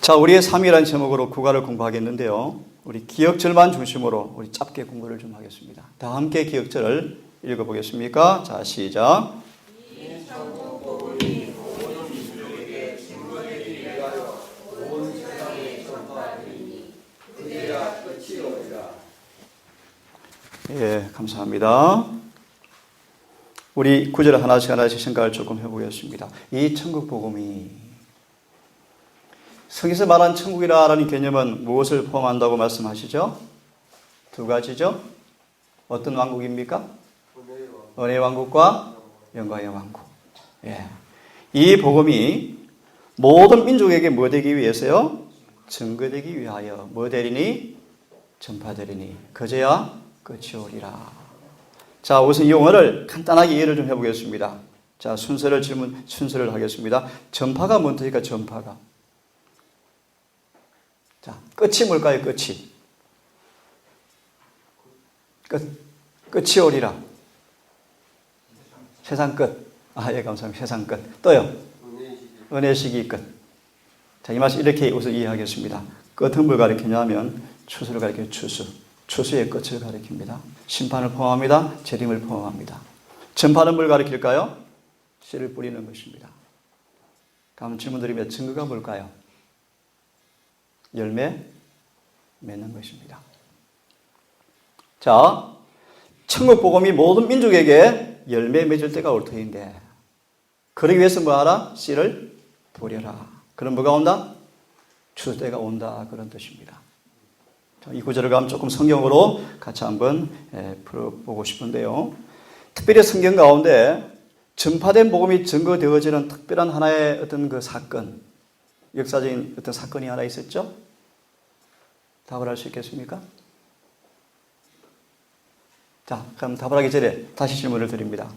자, 우리의 삶이라는 제목으로 국어를 공부하겠는데요. 우리 기억절만 중심으로 우리 짧게 공부를 좀 하겠습니다. 다 함께 기억절을 읽어보겠습니까? 자, 시작. 예, 감사합니다. 우리 구절을 하나씩 생각을 조금 해보겠습니다. 이 천국 복음이 성경에서 말한 천국이라는 개념은 무엇을 포함한다고 말씀하시죠? 두 가지죠. 어떤 왕국입니까? 은혜의 왕국과 영광의 왕국. 예. 이 복음이 모든 민족에게 뭐 되기 위해서요? 증거되기 위하여 뭐 되리니? 전파되리니 그제야 끝이 오리라. 자, 우선 이 용어를 간단하게 이해를 좀 해보겠습니다. 자, 순서를 하겠습니다. 전파가 뭔입니까? 전파가. 자, 끝이 뭘까요? 끝이. 끝이 오리라. 세상 끝. 아, 예, 감사합니다. 세상 끝. 또요. 은혜의 시기 끝. 자, 이 말씀 이렇게 우선 이해하겠습니다. 끝은 뭘 가리키냐면 추수를 가리켜요. 추수의 끝을 가리킵니다. 심판을 포함합니다. 재림을 포함합니다. 전파는 뭘 가리킬까요? 씨를 뿌리는 것입니다. 그럼 질문 드리면 증거가 뭘까요? 열매 맺는 것입니다. 자, 천국 복음이 모든 민족에게 열매 맺을 때가 올 터인데 그러기 위해서 뭐 하라? 씨를 뿌려라. 그럼 뭐가 온다? 추수 때가 온다. 그런 뜻입니다. 이 구절을 가면 조금 성경으로 같이 한번 풀어보고 싶은데요. 특별히 성경 가운데 전파된 복음이 증거되어지는 특별한 하나의 어떤 그 사건, 역사적인 어떤 사건이 하나 있었죠? 답을 할 수 있겠습니까? 자, 그럼 답을 하기 전에 다시 질문을 드립니다.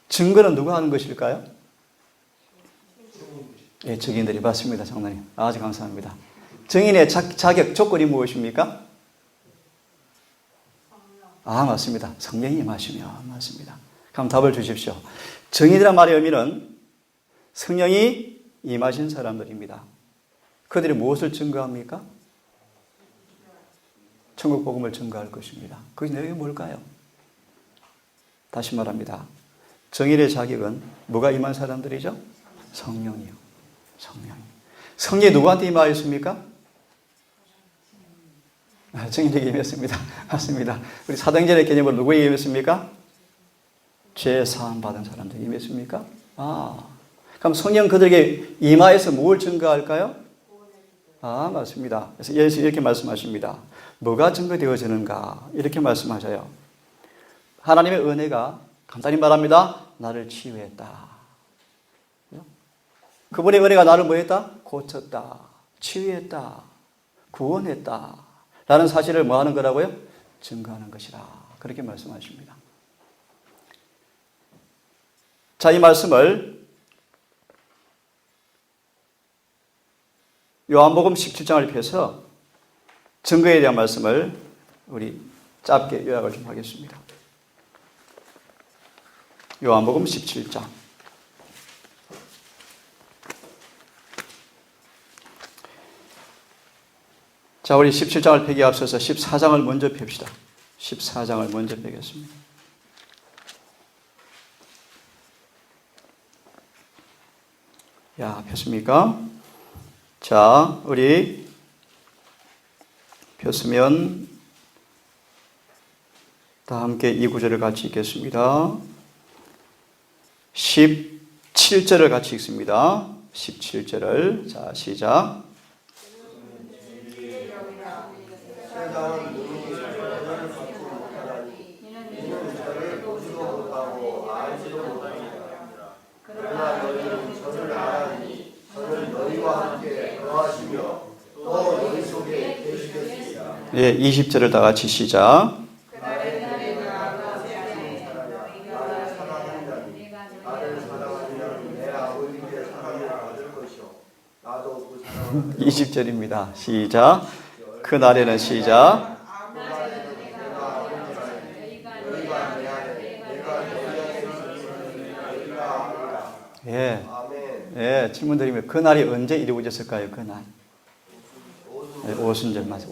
증거는 누가 하는 것일까요? 예, 증인들이 맞습니다, 장로님. 아주 감사합니다. 증인의 자격 조건이 무엇입니까? 아, 맞습니다. 성령이 임하시면 맞습니다. 그럼 답을 주십시오. 증인이란 말의 의미는 성령이 임하신 사람들입니다. 그들이 무엇을 증거합니까? 천국 복음을 증거할 것입니다. 그 내용이 뭘까요? 다시 말합니다. 증인의 자격은 뭐가 임한 사람들이죠? 성령이요. 성령이 누구한테 임하였습니까? 증인에게 임했습니다. 맞습니다. 우리 사도행전의 개념으로 누구에게 임했습니까? 죄 사함 받은 사람들에게 임했습니까? 아, 그럼 성령 그들에게 임하여서 무엇을 증거할까요? 아, 맞습니다. 그래서 예수 이렇게 말씀하십니다. 뭐가 증거되어지는가? 이렇게 말씀하셔요. 하나님의 은혜가 간단히 말합니다. 나를 치유했다. 그분의 은혜가 나를 뭐 했다? 고쳤다. 치유했다. 구원했다. 라는 사실을 뭐 하는 거라고요? 증거하는 것이라. 그렇게 말씀하십니다. 자, 이 말씀을 요한복음 17장을 펴서 증거에 대한 말씀을 우리 짧게 요약을 좀 하겠습니다. 요한복음 17장. 자, 우리 17장을 펴기에 앞서서 14장을 먼저 펴봅시다. 14장을 먼저 펴겠습니다. 야, 폈습니까? 자, 우리 폈으면 다 함께 이 구절을 같이 읽겠습니다. 17절을 같이 읽습니다. 17절을. 자, 시작. 예, 20절을 다 같이 시작. 나도 20절입니다. 시작. 그날에는 시작. 예. 예, 질문 드리면 그 날이 언제 이루어졌을까요? 그 날. 네, 오순절 맞아요.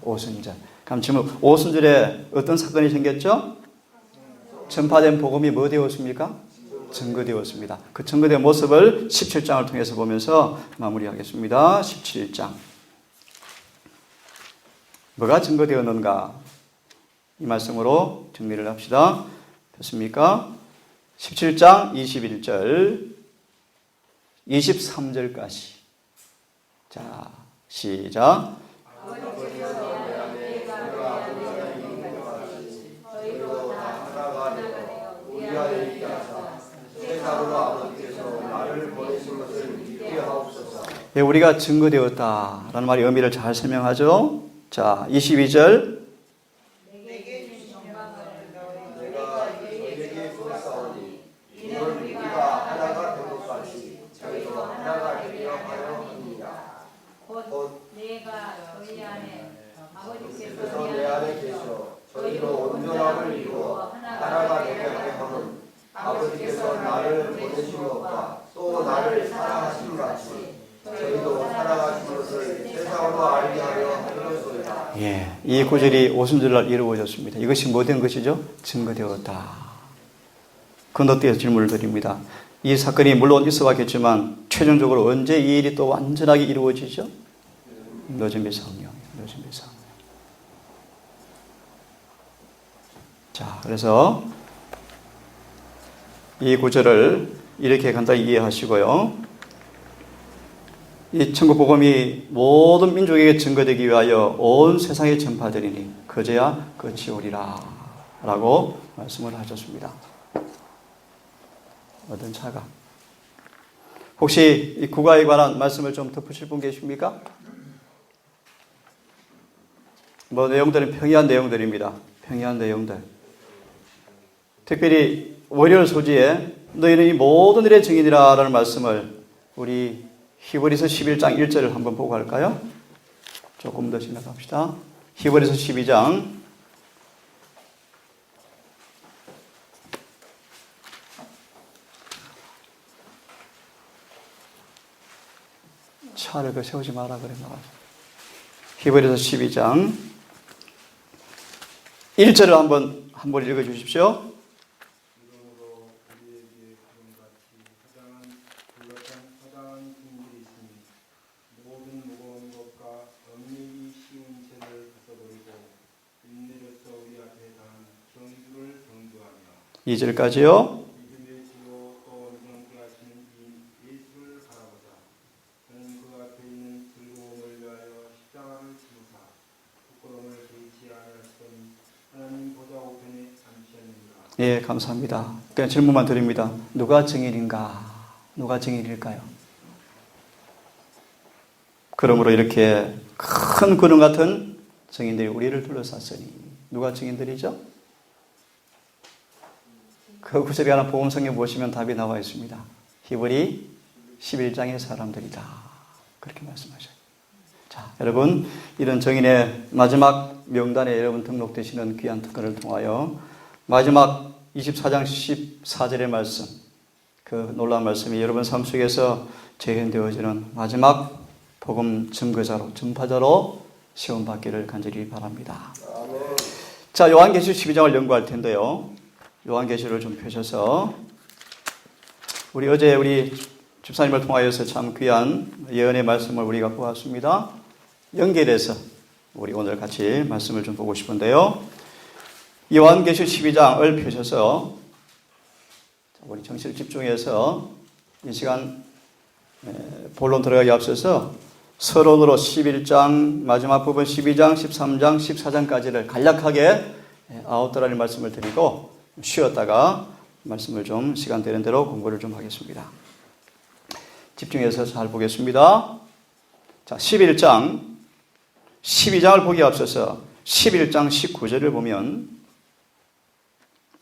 오순절. 그럼 질문, 오순절에 어떤 사건이 생겼죠? 전파된 복음이 뭐 되었습니까? 증거되었습니다. 그 증거된 모습을 17장을 통해서 보면서 마무리하겠습니다. 17장. 뭐가 증거되었는가? 이 말씀으로 정리를 합시다. 됐습니까? 17장 21절 23절까지. 자, 시작. 예, 우리가 증거되었다라는 말의 의미를 잘 설명하죠. 자, 22절. 아버지께서 나를 보내신 것과 또 나를 사랑하신 같이 저희도 사랑하신 것을 세상으로 알게 하려 하였소이다. 예, 이 구절이 오순절날 이루어졌습니다. 이것이 뭐된 것이죠? 증거되었다. 건너뛰어서 질문을 드립니다. 이 사건이 물론 있어왔겠지만 최종적으로 언제 이 일이 또 완전하게 이루어지죠? 노점의 성령. 자, 그래서 이 구절을 이렇게 간단히 이해하시고요. 이 천국 복음이 모든 민족에게 증거되기 위하여 온 세상에 전파되리니 그제야 끝이 오리라 라고 말씀을 하셨습니다. 어떤 차가? 혹시 이 국가에 관한 말씀을 좀 덧붙일 분 계십니까? 뭐 내용들은 평이한 내용들입니다. 평이한 내용들. 특별히 월요일 소지에 너희는 이 모든 일의 증인이라 라는 말씀을 우리 히브리서 11장 1절을 한번 보고 갈까요? 조금 더 생각합시다. 히브리서 12장 '차를 그 세우지 마라' 그래 나가지고. 히브리서 12장 1절을 한번 읽어 주십시오. 이 절까지요. 예, 감사합니다. 그냥 질문만 드립니다. 누가 증인인가? 누가 증인일까요? 그러므로 이렇게 큰 구름 같은 증인들이 우리를 둘러쌌으니 누가 증인들이죠? 그 구절에 관한 복음성경 보시면 답이 나와 있습니다. 히브리 11장의 사람들이다. 그렇게 말씀하셔요. 자, 여러분, 이런 증인의 마지막 명단에 여러분 등록되시는 귀한 특권을 통하여 마지막 24장 14절의 말씀, 그 놀라운 말씀이 여러분 삶 속에서 재현되어지는 마지막 복음 증거자로, 전파자로 시험받기를 간절히 바랍니다. 자, 요한계시 12장을 연구할 텐데요. 요한계시를 좀 펴셔서 어제 우리 집사님을 통하여서 참 귀한 예언의 말씀을 우리가 보았습니다. 연결해서 우리 오늘 같이 말씀을 좀 보고 싶은데요. 요한계시 12장을 펴셔서 우리 정신을 집중해서 이 시간 본론 들어가기 앞서서 서론으로 11장 마지막 부분 12장, 13장, 14장까지를 간략하게 9달의 말씀을 드리고 쉬었다가 말씀을 좀 시간 되는 대로 공부를 좀 하겠습니다. 집중해서 잘 보겠습니다. 자, 11장 12장을 보기 앞서서 11장 19절을 보면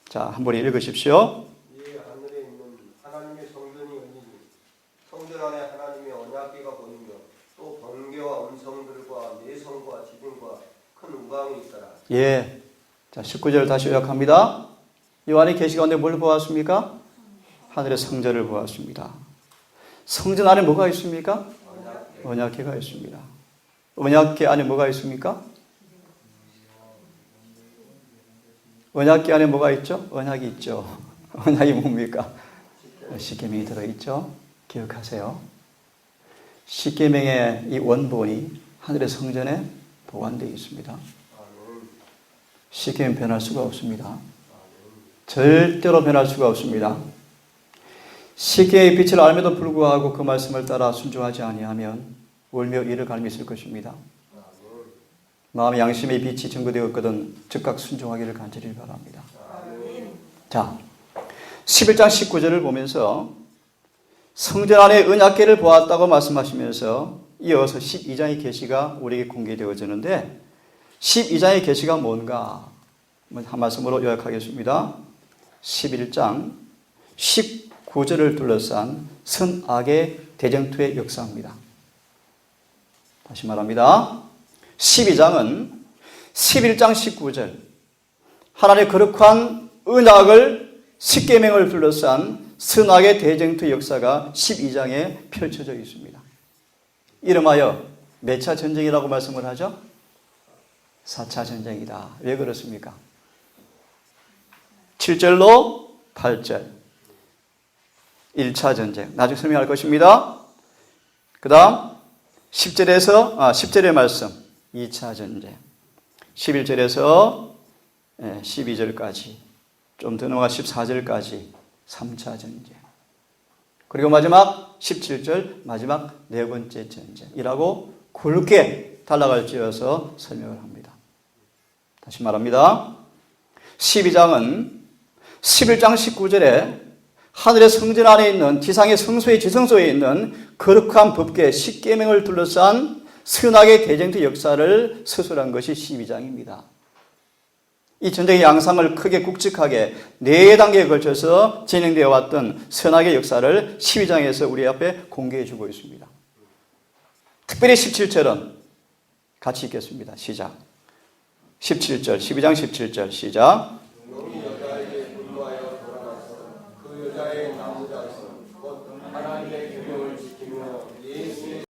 자, 한번 읽으십시오. 이 하늘에 있는 하나님의 성전이 언니니 성전 안에 하나님의 언약궤가 보이며 또 번개와 음성들과 내성과 지진과 큰 우광이 있더라. 예. 자, 19절을 다시 요약합니다. 요한이 계시 가운데 뭘 보았습니까? 하늘의 성전을 보았습니다. 성전 안에 뭐가 있습니까? 언약궤가 있습니다. 언약궤 안에 뭐가 있습니까? 언약궤 안에 뭐가 있죠? 언약이 있죠. 언약이 뭡니까? 십계명이 들어있죠. 기억하세요. 십계명의 이 원본이 하늘의 성전에 보관되어 있습니다. 십계명 변할 수가 없습니다. 절대로 변할 수가 없습니다. 십계명의 빛을 알면도 불구하고 그 말씀을 따라 순종하지 아니하면 울며 이를 갈미 있을 것입니다. 마음의 양심의 빛이 증거되었거든 즉각 순종하기를 간절히 바랍니다. 자, 11장 19절을 보면서 성전 안에 언약궤를 보았다고 말씀하시면서 이어서 12장의 계시가 우리에게 공개되어지는데 12장의 계시가 뭔가 한 말씀으로 요약하겠습니다. 11장 19절을 둘러싼 선악의 대쟁투의 역사입니다. 다시 말합니다. 12장은 11장 19절 하나님의 거룩한 언약을 십계명을 둘러싼 선악의 대쟁투 역사가 12장에 펼쳐져 있습니다. 이름하여 몇 차 전쟁이라고 말씀을 하죠? 4차 전쟁이다. 왜 그렇습니까? 7절로 8절 1차 전쟁. 나중에 설명할 것입니다. 그 다음 10절의 말씀 2차 전쟁 11절에서 12절까지 좀 더 넘어가 14절까지 3차 전쟁 그리고 마지막 17절 마지막 네 번째 전쟁이라고 굵게 단락을 설명을 합니다. 다시 말합니다. 12장은 11장 19절에 하늘의 성전 안에 있는 지상의 성소의 지성소에 있는 거룩한 법궤 십계명을 둘러싼 선악의 대쟁투 역사를 서술한 것이 12장입니다. 이 전쟁의 양상을 크게 굵직하게 4단계에 걸쳐서 진행되어 왔던 선악의 역사를 12장에서 우리 앞에 공개해 주고 있습니다. 특별히 17절은 같이 읽겠습니다. 시작. 17절, 12장 17절 시작. 용이 여자에게 분노하여 돌아가서 그 여자의 나무자손 곧 하나님의 계명을 지키며 예수의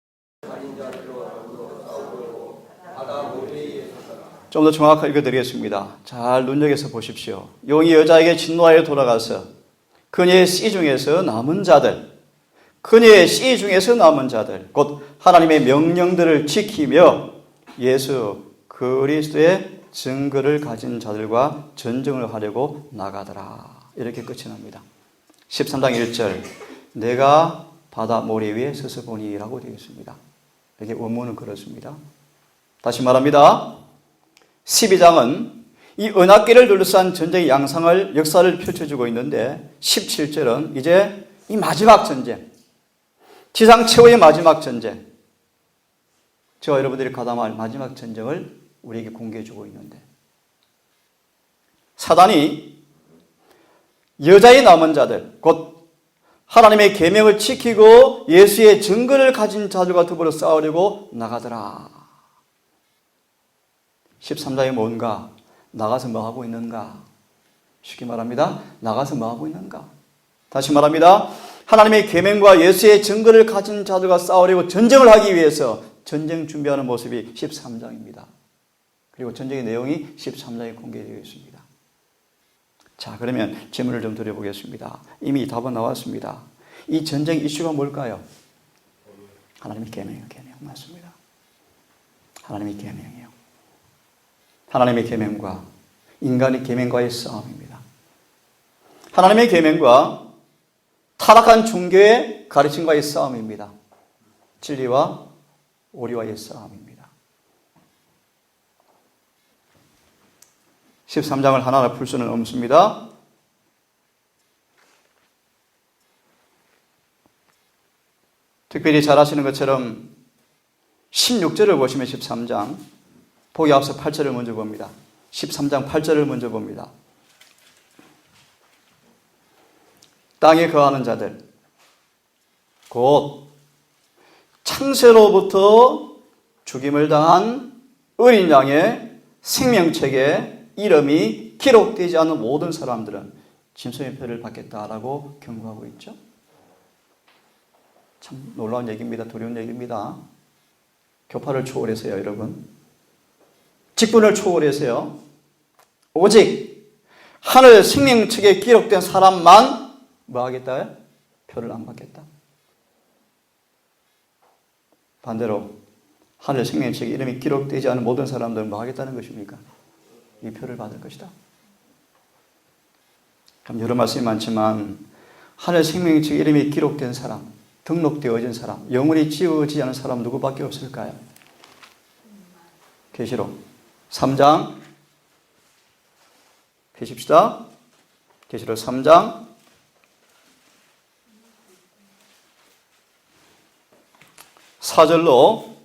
아닌 자들로 더불어 싸우고 바다 모래에 섰더라. 좀 더 정확하게 읽어드리겠습니다. 잘 눈여겨서 보십시오. 용이 여자에게 진노하여 돌아가서 그녀의 씨 중에서 남은 자들, 곧 하나님의 명령들을 지키며 예수 그리스도의 증거를 가진 자들과 전쟁을 하려고 나가더라. 이렇게 끝이 납니다. 13장 1절 내가 바다 모래 위에 서서 보니라고 되어 있습니다. 이게 원문은 그렇습니다. 다시 말합니다. 12장은 이 언약궤를 둘러싼 전쟁의 양상을 역사를 펼쳐주고 있는데 17절은 이제 이 마지막 전쟁, 지상 최후의 마지막 전쟁, 저와 여러분들이 가담할 마지막 전쟁을 우리에게 공개해주고 있는데 사단이 여자의 남은 자들, 곧 하나님의 계명을 지키고 예수의 증거를 가진 자들과 더불어 싸우려고 나가더라. 13장이 뭔가? 나가서 뭐하고 있는가? 쉽게 말합니다. 나가서 뭐하고 있는가? 다시 말합니다. 하나님의 계명과 예수의 증거를 가진 자들과 싸우려고 전쟁을 하기 위해서 전쟁 준비하는 모습이 13장입니다. 그리고 전쟁의 내용이 13장에 공개되어 있습니다. 자, 그러면 질문을 좀 드려보겠습니다. 이미 답은 나왔습니다. 이 전쟁 이슈가 뭘까요? 하나님의 계명이요. 계명 맞습니다. 하나님의 계명이요. 하나님의 계명과 인간의 계명과의 싸움입니다. 하나님의 계명과 타락한 종교의 가르침과의 싸움입니다. 진리와 오리와의 싸움입니다. 13장을 하나하나 풀 수는 없습니다. 특별히 잘 아시는 것처럼 16절을 보시면 13장 보기 앞서 8절을 먼저 봅니다. 13장 8절을 먼저 봅니다. 땅에 거하는 자들 곧 창세로부터 죽임을 당한 어린 양의 생명책에 이름이 기록되지 않은 모든 사람들은 짐승의 표를 받겠다라고 경고하고 있죠. 참 놀라운 얘기입니다. 두려운 얘기입니다. 교파를 초월해서요, 여러분. 직분을 초월해서요. 오직 하늘 생명책에 기록된 사람만 뭐 하겠다요? 표를 안 받겠다. 반대로 하늘 생명책에 이름이 기록되지 않은 모든 사람들은 뭐 하겠다는 것입니까? 이 표를 받을 것이다. 참 여러 말씀이 많지만 하늘 생명책에 이름이 기록된 사람, 등록되어진 사람, 영원히 지워지지 않은 사람 누구밖에 없을까요? 계시록 3장 펴십시다. 계시록 3장 4절로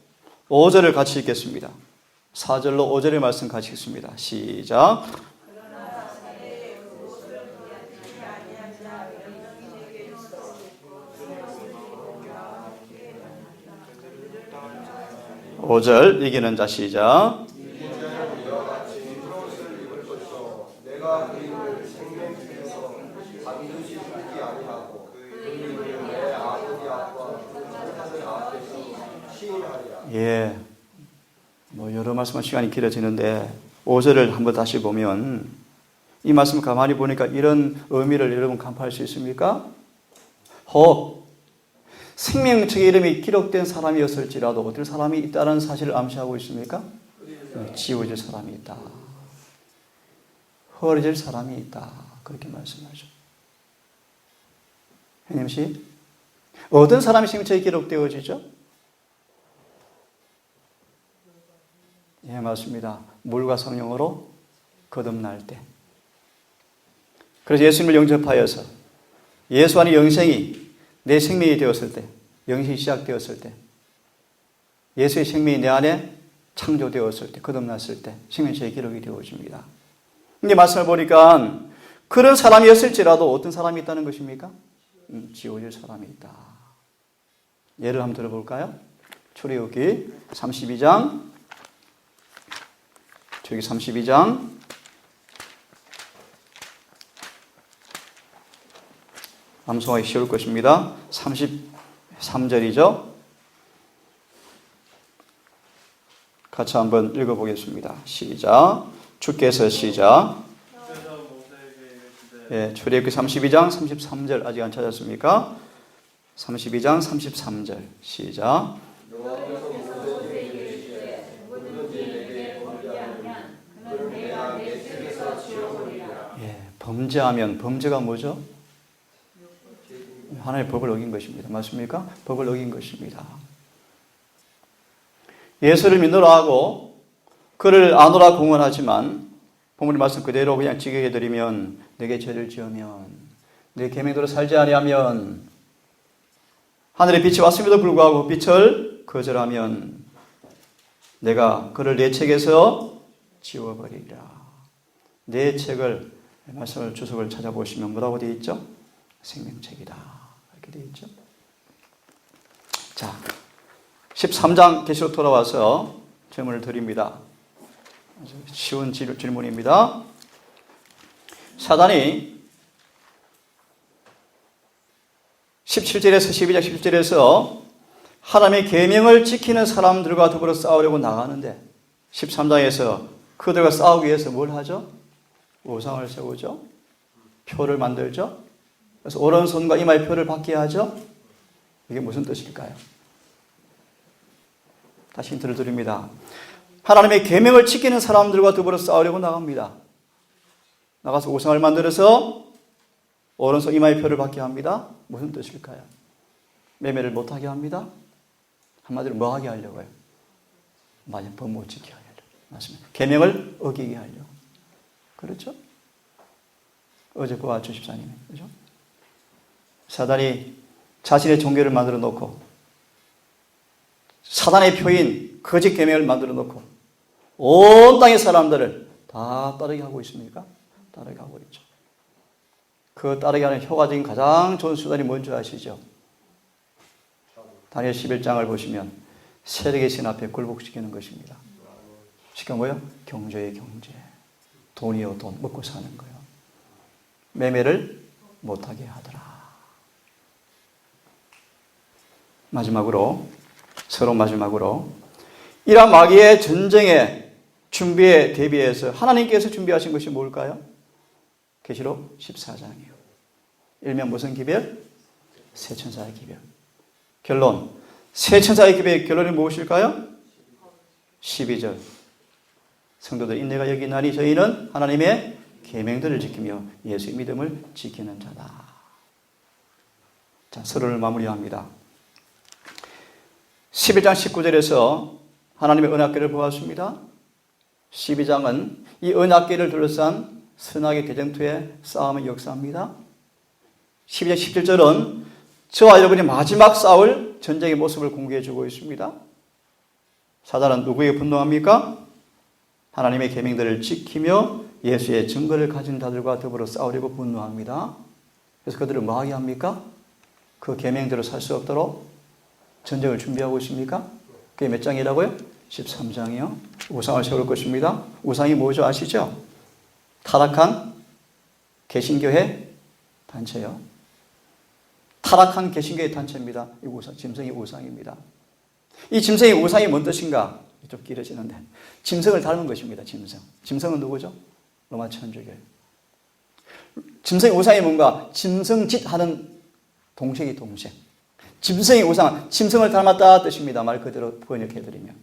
5절을 같이 읽겠습니다. 4절로 5절의 말씀 같이 읽습니다. 시작. 오절 이기는 자 시작. 내가 그 이름을 생명책에서 반드시 잊지 아니하고 그 이름을 내 아버지 앞과 하늘 앞에서 시인하리라. 예. 뭐 여러 말씀은 시간이 길어지는데 5절을 한번 다시 보면 이 말씀 가만히 보니까 이런 의미를 여러분 간파할 수 있습니까? 혹 생명책에 이름이 기록된 사람이었을지라도 어떤 사람이 있다는 사실을 암시하고 있습니까? 지워질 사람이 있다. 헐어질 사람이 있다. 그렇게 말씀하죠. 형님 씨, 어떤 사람이 생명책에 기록되어지죠? 예, 맞습니다. 물과 성령으로 거듭날 때. 그래서 예수님을 영접하여서 예수 안의 영생이 내 생명이 되었을 때, 영생이 시작되었을 때, 예수의 생명이 내 안에 창조되었을 때, 거듭났을 때 생명책에 기록이 되어집니다. 이제 말씀을 보니까 그런 사람이었을지라도 어떤 사람이 있다는 것입니까? 지워질 사람이 있다. 예를 한번 들어볼까요? 출애굽기 32장 출애굽기 32장 암송하기 쉬울 것입니다. 33절이죠. 같이 한번 읽어보겠습니다. 시작. 주께서 시작. 예, 출애굽기 32장 33절 아직 안 찾았습니까? 32장 33절 시작. 예, 범죄하면 범죄가 뭐죠? 하나님의 법을 어긴 것입니다. 맞습니까? 법을 어긴 것입니다. 예수를 믿노라 하고 그를 아노라 공언하지만 본문의 말씀 그대로 그냥 지게해드리면 내게 죄를 지으면 내 계명대로 살지 아니하면 하늘의 빛이 왔음에도 불구하고 빛을 거절하면 내가 그를 내 책에서 지워버리리라. 내 책을 말씀을 주석을 찾아보시면 뭐라고 되어 있죠? 생명책이다. 이렇게 되어 있죠. 자, 13장 계시록 돌아와서 질문을 드립니다. 쉬운 질문입니다. 사단이 17절에서 12장 17절에서 하나님의 계명을 지키는 사람들과 더불어 싸우려고 나가는데 13장에서 그들과 싸우기 위해서 뭘 하죠? 우상을 세우죠. 표를 만들죠. 그래서 오른손과 이마에 표를 받게 하죠. 이게 무슨 뜻일까요? 다시 힌트를 드립니다. 하나님의 계명을 지키는 사람들과 더불어 싸우려고 나갑니다. 나가서 우상을 만들어서 오른손 이마에 표를 받게 합니다. 무슨 뜻일까요? 매매를 못하게 합니다. 한마디로 뭐 하게 하려고요? 맞아요. 법 못 지키게 하려고. 맞습니다. 계명을 어기게 하려고. 그렇죠? 어제 보았죠, 집사님이. 그렇죠? 사단이 자신의 종교를 만들어 놓고 사단의 표인 거짓 계명을 만들어 놓고 온 땅의 사람들을 다 따르게 하고 있습니까? 따르게 하고 있죠. 그 따르게 하는 효과적인 가장 좋은 수단이 뭔지 아시죠? 다니엘 11장을 보시면 세력의 신 앞에 굴복시키는 것입니다. 시켜 뭐요? 경제의 경제. 돈이요 돈. 먹고 사는 거예요. 매매를 못하게 하더라. 서로 마지막으로 이러한 마귀의 전쟁의 준비에 대비해서 하나님께서 준비하신 것이 뭘까요? 계시록 14장이요. 일명 무슨 기별? 새 천사의 기별. 결론. 새 천사의 기별의 결론이 무엇일까요? 12절. 성도들 인내가 여기나니 저희는 하나님의 계명들을 지키며 예수의 믿음을 지키는 자다. 자, 서론을 마무리합니다. 11장 19절에서 하나님의 언약궤를 보았습니다. 12장은 이 언약궤를 둘러싼 선악의 대쟁투의 싸움의 역사입니다. 12장 17절은 저와 여러분이 마지막 싸울 전쟁의 모습을 공개해 주고 있습니다. 사단은 누구에게 분노합니까? 하나님의 계명들을 지키며 예수의 증거를 가진 자들과 더불어 싸우려고 분노합니다. 그래서 그들을 뭐하게 합니까? 그 계명대로 살 수 없도록 전쟁을 준비하고 있습니까? 그게 몇 장이라고요? 13장이요. 우상을 세울 것입니다. 우상이 뭐죠? 아시죠? 타락한 개신교회 단체요. 타락한 개신교회 단체입니다. 이 우상, 짐승이 우상입니다. 이 짐승의 우상이 뭔 뜻인가? 좀 길어지는데. 짐승을 닮은 것입니다. 짐승. 짐승은 누구죠? 로마 천주교. 짐승의 우상이 뭔가? 짐승짓 하는 동생이 동생. 짐승의 우상, 짐승을 닮았다 뜻입니다. 말 그대로 번역해드리면.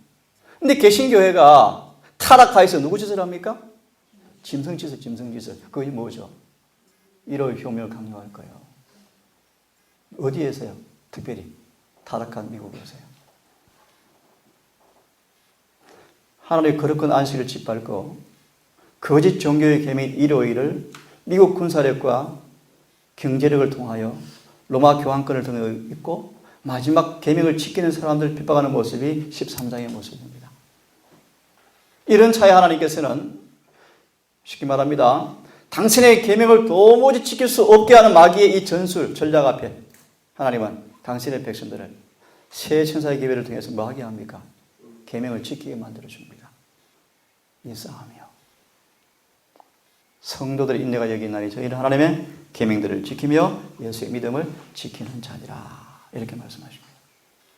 근데 개신교회가 타락하여서 누구 짓을 합니까? 짐승짓을. 그게 뭐죠? 이럴 효명을 강요할 거예요. 어디에서요? 특별히 타락한 미국에서요. 하나님의 거룩한 안식을 짓밟고 거짓 종교의 계명 일요일을 미국 군사력과 경제력을 통하여 로마 교황권을 등에 있고 마지막 계명을 지키는 사람들을 핍박하는 모습이 13장의 모습입니다. 이런 차에 하나님께서는 쉽게 말합니다. 당신의 계명을 도무지 지킬 수 없게 하는 마귀의 이 전술, 전략 앞에 하나님은 당신의 백성들을 새 천사의 기회를 통해서 뭐하게 합니까? 계명을 지키게 만들어줍니다. 이 싸움이요. 성도들의 인내가 여기 있나니 저희는 하나님의 계명들을 지키며 예수의 믿음을 지키는 자니라. 이렇게 말씀하십니다.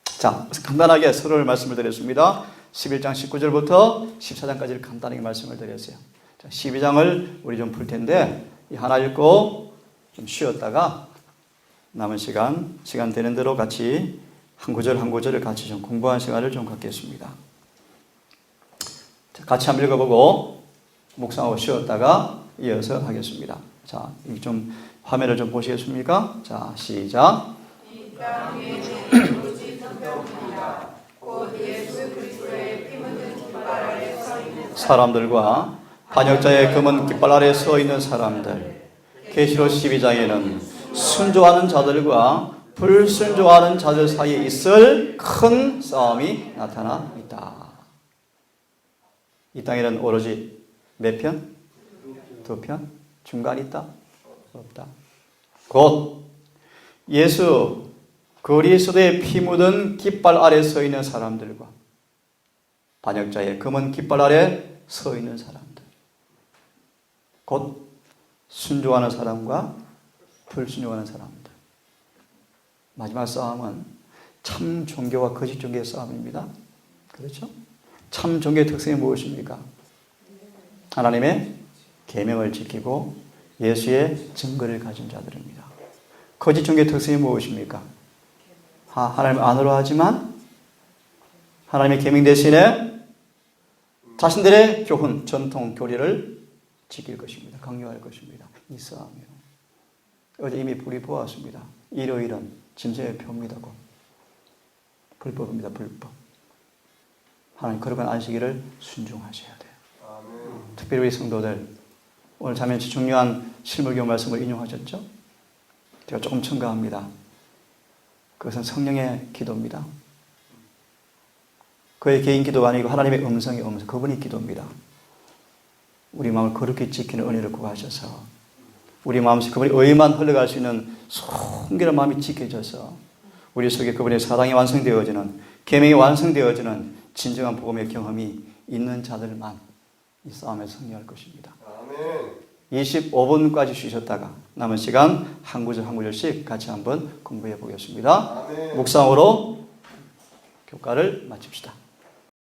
자, 간단하게 서론을 말씀을 드렸습니다. 11장 19절부터 14장까지를 간단하게 말씀을 드렸어요. 자, 12장을 우리 좀 풀 텐데 이 하나 읽고 좀 쉬었다가 남은 시간 되는 대로 같이 한 구절 한 구절을 같이 좀 공부하는 시간을 좀 갖겠습니다. 자, 같이 한번 읽어보고 묵상하고 쉬었다가 이어서 하겠습니다. 자, 이 좀 화면을 좀 보시겠습니까? 자, 시작. 사람들과 반역자의 금은 깃발 아래 서 있는 사람들. 계시록 12장에는 순종하는 자들과 불순종하는 자들 사이에 있을 큰 싸움이 나타나 있다. 이 땅에는 오로지 몇 편? 두 편? 중간이 있다? 없다. 곧 예수 그리스도의 피 묻은 깃발 아래 서 있는 사람들과 반역자의 금은 깃발 아래 서 있는 사람들. 곧 순종하는 사람과 불순종하는 사람들. 마지막 싸움은 참 종교와 거짓 종교의 싸움입니다. 그렇죠? 참 종교의 특성이 무엇입니까? 하나님의 계명을 지키고 예수의 증거를 가진 자들입니다. 거짓 종교의 특성이 무엇입니까? 하나님 안으로 하지만 하나님의 계명 대신에 자신들의 교훈, 전통, 교리를 지킬 것입니다. 강요할 것입니다. 이 싸움이요. 어제 이미 우리 보았습니다. 일요일은 짐승의 표입니다. 불법입니다. 불법. 하나님 거룩한 안식일을 순종하셔야 돼요. 아멘. 특별히 우리 성도들 오늘 자면치 중요한 실물교 말씀을 인용하셨죠? 제가 조금 첨가합니다. 그것은 성령의 기도입니다. 그의 개인 기도가 아니고 하나님의 음성의 음성, 그분이 기도입니다. 우리 마음을 거룩히 지키는 은혜를 구하셔서 우리 마음속에 그분의 의만 흘러갈 수 있는 순결한 마음이 지켜져서 우리 속에 그분의 사랑이 완성되어지는, 계명이 완성되어지는 진정한 복음의 경험이 있는 자들만 이 싸움에 승리할 것입니다. 아멘. 25분까지 쉬셨다가 남은 시간 한 구절 한 구절씩 같이 한번 공부해 보겠습니다. 아멘. 묵상으로 교과를 마칩시다.